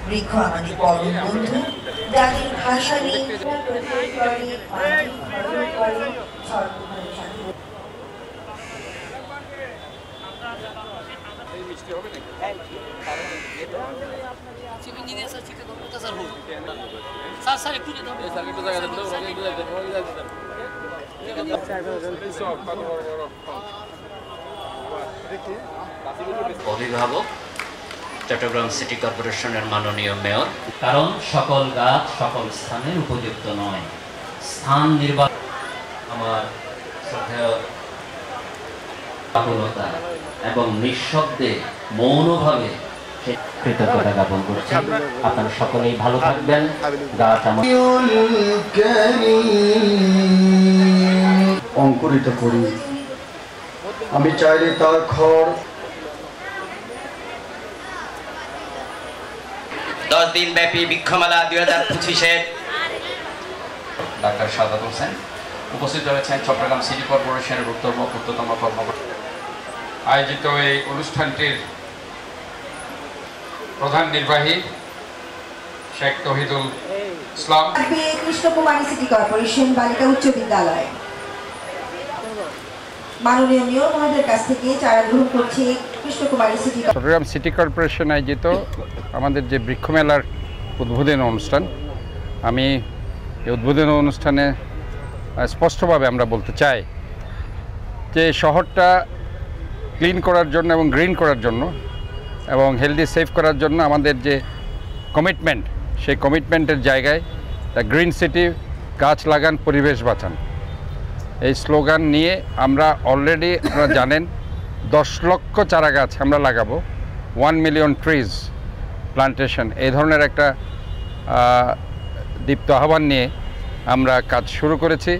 বৃক্ষ আমাদের পরম বন্ধু, যাদের ভাষা নেই অভিভাবক চট্টগ্রাম সিটি কর্পোরেশনের মাননীয় মেয়র, কারণ সকল গাছ সকল স্থানে উপযুক্ত নয়। স্থান নির্বাচন আমার শ্রদ্ধেয় আকুলতা এবং নিঃশব্দে মৌনভাবে কৃতজ্ঞতা জ্ঞাপন করছি। আপনারা সকলেই ভালো থাকবেন। গাছ আমার অঙ্কুরিত করি। আমি চাইলে তার খড় 10 দিন ব্যাপী বৃক্ষমেলা 2025-এর ডাক্তার সাদাত হোসেন উপস্থিত রয়েছেন চট্টগ্রাম সিটি কর্পোরেশনের ঊর্ধ্বতম কর্মকর্তা। আয়োজিত এই অনুষ্ঠানটির প্রধান নির্বাহী শেখ তৌহিদুল ইসলাম, কৃষ্ণকুমারী সিটি কর্পোরেশন বালিকা উচ্চ বিদ্যালয় মাননীয় মেয়র মহোদয়ের কাছ থেকে চারা গ্রহণ করছে Krishnakumari city Chattogram city corporation আয়োজিত আমাদের যে বৃক্ষমেলার উদ্বোধনী অনুষ্ঠান। আমি এই উদ্বোধনী অনুষ্ঠানে স্পষ্টভাবে আমরা বলতে চাই যে শহরটা ক্লিন করার জন্য এবং গ্রিন করার জন্য এবং হেলদি সেফ করার জন্য আমাদের যে কমিটমেন্ট, সেই কমিটমেন্টের জায়গায় গ্রিন সিটি, গাছ লাগান পরিবেশ বাঁচান, এই স্লোগান নিয়ে আমরা অলরেডি আপনারা জানেন 10 লক্ষ চারা গাছ আমরা লাগাবো, 1 মিলিয়ন ট্রিজ প্লান্টেশন, এই ধরনের একটা দীপ্ত আহ্বান নিয়ে আমরা কাজ শুরু করেছি।